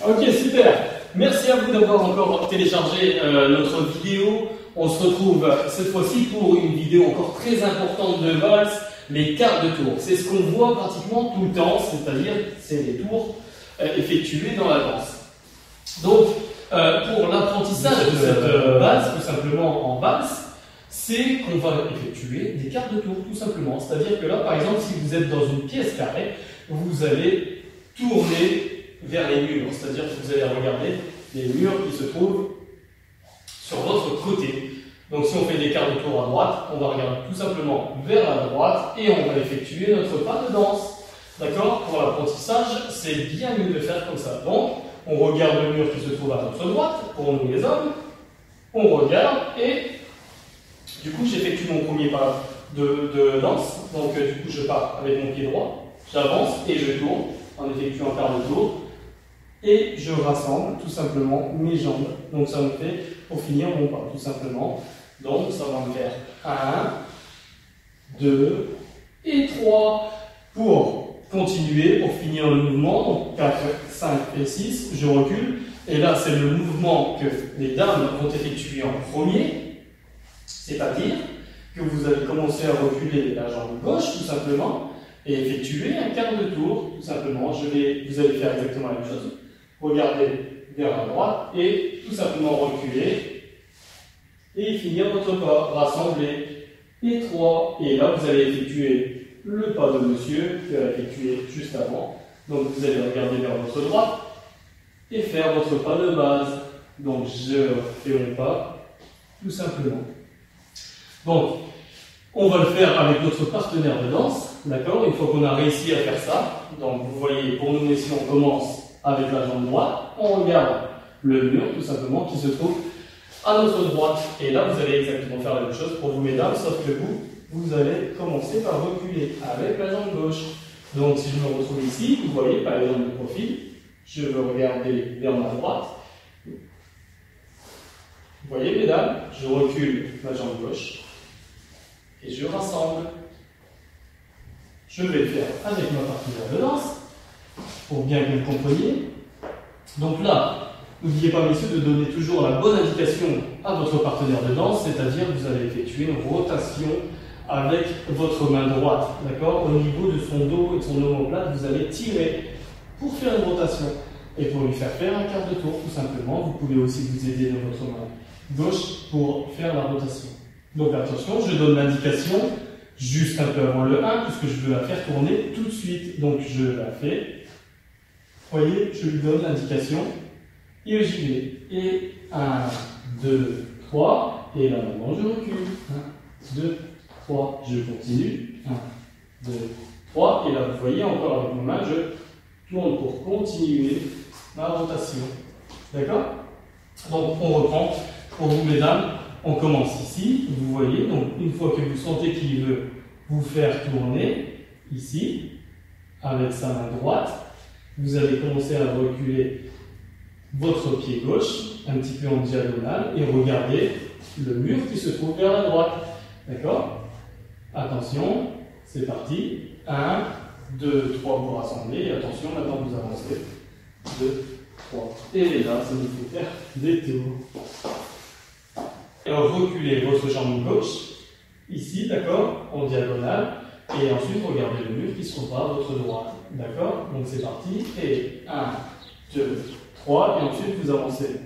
Ok, super. Merci à vous d'avoir encore téléchargé notre vidéo. On se retrouve cette fois-ci pour une vidéo encore très importante de valse, les quarts de tour. C'est ce qu'on voit pratiquement tout le temps, c'est-à-dire c'est les tours effectués dans la danse. Donc, pour l'apprentissage de cette valse, tout simplement en valse, c'est qu'on va effectuer des quarts de tour, tout simplement. C'est-à-dire que là, par exemple, si vous êtes dans une pièce carrée, vous allez tourner vers les murs, c'est-à-dire que vous allez regarder les murs qui se trouvent sur votre côté. Donc si on fait des quarts de tour à droite, on va regarder tout simplement vers la droite et on va effectuer notre pas de danse. D'accord? Pour l'apprentissage, c'est bien mieux de faire comme ça. Donc, on regarde le mur qui se trouve à notre droite, pour nous les hommes, on regarde et du coup j'effectue mon premier pas de danse. Donc du coup je pars avec mon pied droit, j'avance et je tourne en effectuant un quart de tour. Et je rassemble tout simplement mes jambes. Donc ça me fait pour finir mon pas, tout simplement. Donc ça va me faire 1, 2 et 3. Pour continuer, pour finir le mouvement, donc 4, 5 et 6, je recule. Et là, c'est le mouvement que les dames vont effectuer en premier. C'est-à-dire que vous allez commencer à reculer la jambe gauche, tout simplement, et effectuer un quart de tour, tout simplement. Vous allez faire exactement la même chose. Regardez vers la droite et tout simplement reculer et finir votre pas, rassembler et 3. Et là, vous allez effectuer le pas de monsieur qui a effectué juste avant. Donc, vous allez regarder vers votre droite et faire votre pas de base. Donc, je fais mon pas, tout simplement. Donc, on va le faire avec notre partenaire de danse, d'accord? Une fois qu'on a réussi à faire ça, donc vous voyez, pour nous, si on commence avec la jambe droite, on regarde le mur, tout simplement, qui se trouve à notre droite. Et là, vous allez exactement faire la même chose pour vous, mesdames, sauf que vous allez commencer par reculer avec la jambe gauche. Donc, si je me retrouve ici, vous voyez, par exemple, le profil, je veux regarder vers ma droite. Vous voyez, mesdames, je recule ma jambe gauche et je rassemble. Je vais le faire avec ma partenaire de danse, pour bien que vous le compreniez. Donc là, n'oubliez pas, messieurs, de donner toujours la bonne indication à votre partenaire de danse, c'est-à-dire que vous allez effectuer une rotation avec votre main droite, d'accord? Au niveau de son dos et de son omoplate, vous allez tirer pour faire une rotation et pour lui faire faire un quart de tour, tout simplement. Vous pouvez aussi vous aider de votre main gauche pour faire la rotation. Donc attention, je donne l'indication juste un peu avant le 1, puisque je veux la faire tourner tout de suite. Donc je la fais. Vous voyez, je lui donne l'indication et j'y vais. Et 1, 2, 3. Et là maintenant je recule. 1, 2, 3. Je continue. 1, 2, 3. Et là vous voyez encore avec ma main, je tourne pour continuer ma rotation. D'accord? Donc on reprend. Pour vous mesdames, on commence ici. Vous voyez, donc une fois que vous sentez qu'il veut vous faire tourner, ici, avec sa main droite, vous allez commencer à reculer votre pied gauche, un petit peu en diagonale, et regardez le mur qui se trouve vers la droite. D'accord? Attention, c'est parti. 1, 2, 3, vous rassemblez, et attention, maintenant vous avancez. 2, 3. Et là, ça nous fait faire des tours. Et reculez votre jambe gauche, ici, d'accord, en diagonale, et ensuite regardez le mur qui se trouve à votre droite, d'accord? Donc c'est parti, et 1, 2, 3, et ensuite vous avancez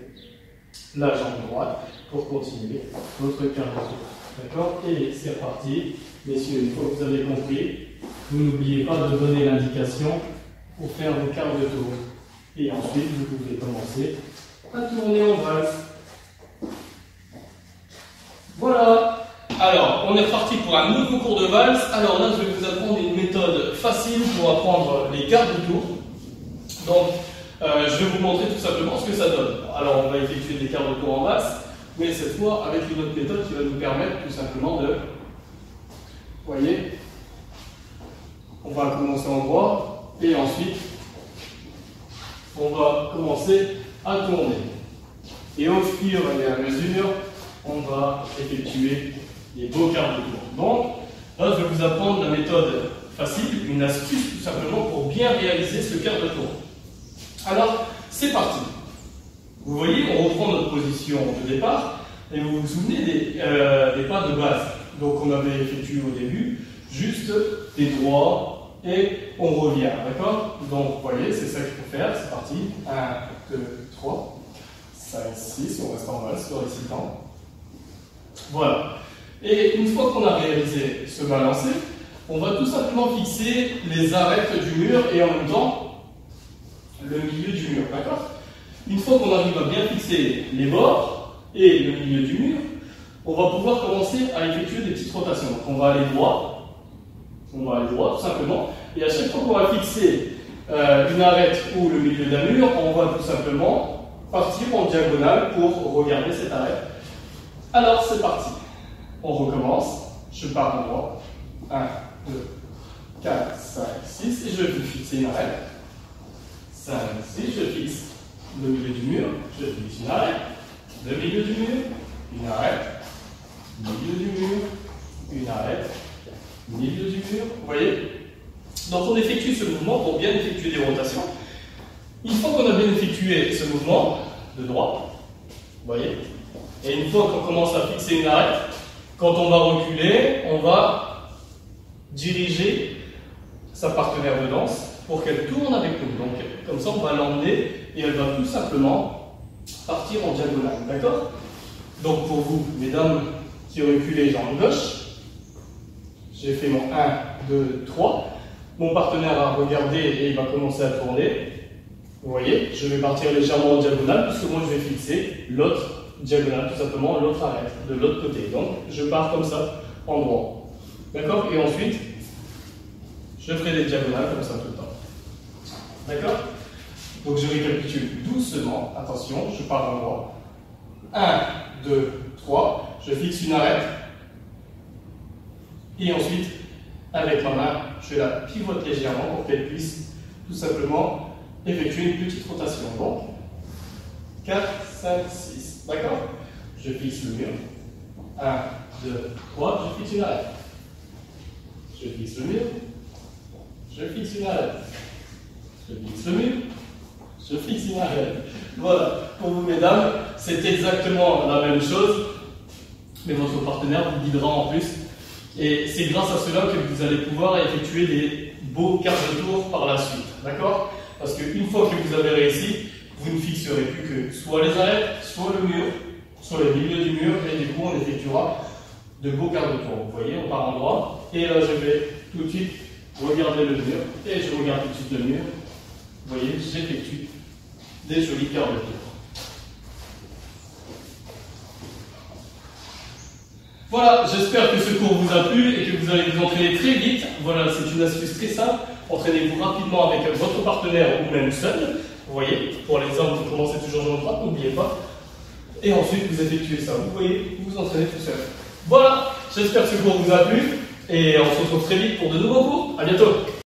la jambe droite pour continuer votre quart de tour, d'accord? Et c'est reparti, messieurs, une fois que vous avez compris, vous n'oubliez pas de donner l'indication pour faire vos quarts de tour, et ensuite vous pouvez commencer à tourner en valse. Voilà. Alors, on est reparti pour un nouveau cours de valse. Alors là, je vais vous apprendre une méthode facile pour apprendre les quarts de tour. Donc, je vais vous montrer tout simplement ce que ça donne. Alors, on va effectuer des quarts de tour en valse, mais cette fois avec une autre méthode qui va nous permettre tout simplement de... Vous voyez, on va commencer en droit et ensuite, on va commencer à tourner. Et au fur et à mesure, on va effectuer des beaux quarts de tour. Donc, là, je vais vous apprendre la méthode facile, une astuce tout simplement pour bien réaliser ce quart de tour. Alors, c'est parti. Vous voyez, on reprend notre position de départ et vous vous souvenez des pas de base. Donc, on avait effectué au début juste des droits et on revient, d'accord? Donc, vous voyez, c'est ça qu'il faut faire. C'est parti. 1, 2, 3, 5, 6. On reste en bas, sur récitant. Voilà. Et une fois qu'on a réalisé ce balancé, on va tout simplement fixer les arêtes du mur et en même temps le milieu du mur, d'accord? Une fois qu'on arrive à bien fixer les bords et le milieu du mur, on va pouvoir commencer à effectuer des petites rotations. Donc on va aller droit, tout simplement, et à chaque fois qu'on va fixer une arête ou le milieu d'un mur, on va tout simplement partir en diagonale pour regarder cette arête. Alors c'est parti. On recommence. Je pars en droit. 1, 2, 4, 5, 6. Et je vais fixer une arête. 5, 6. Je fixe le milieu du mur. Je fixe une arête. Le milieu du mur. Une arête. Milieu du mur. Une arête. Milieu du mur. Vous voyez? Donc on effectue ce mouvement pour bien effectuer des rotations. Une fois qu'on a bien effectué ce mouvement de droit, vous voyez? Et une fois qu'on commence à fixer une arête, quand on va reculer, on va diriger sa partenaire de danse pour qu'elle tourne avec nous. Donc, comme ça, on va l'emmener et elle va tout simplement partir en diagonale. D'accord? Donc, pour vous, mesdames qui reculez jambe gauche, j'ai fait mon 1, 2, 3. Mon partenaire a regardé et il va commencer à tourner. Vous voyez, je vais partir légèrement en diagonale puisque moi, je vais fixer l'autre diagonale, tout simplement, l'autre arête, de l'autre côté. Donc, je pars comme ça, en droit. D'accord? Et ensuite, je ferai des diagonales comme ça tout le temps. D'accord? Donc, je récapitule doucement. Attention, je pars en droit. 1, 2, 3. Je fixe une arête. Et ensuite, avec ma main, je la pivote légèrement pour qu'elle puisse tout simplement effectuer une petite rotation. Donc, 4, 5, 6. D'accord? Je fixe le mur. 1, 2, 3. Je fixe une arête. Je fixe le mur. Je fixe une arête. Je fixe le mur. Je fixe une arête. Voilà. Pour vous, mesdames, c'est exactement la même chose. Mais votre partenaire vous guidera en plus. Et c'est grâce à cela que vous allez pouvoir effectuer des beaux quarts de tour par la suite. D'accord? Parce qu'une fois que vous avez réussi, vous ne fixerez plus que soit les arêtes, soit le mur, soit le milieu du mur, et du coup on effectuera de beaux quarts de tour. Vous voyez, on part en droit, et là je vais tout de suite regarder le mur, et je regarde tout de suite le mur. Vous voyez, j'effectue des jolis quarts de tour. Voilà, j'espère que ce cours vous a plu et que vous allez vous entraîner très vite. Voilà, c'est une astuce très simple. Entraînez-vous rapidement avec votre partenaire ou même seul. Vous voyez, pour les hommes, vous commencez toujours dans le droit, n'oubliez pas. Et ensuite, vous effectuez ça. Vous voyez, vous vous entraînez tout seul. Voilà, j'espère que ce cours vous a plu. Et on se retrouve très vite pour de nouveaux cours. À bientôt.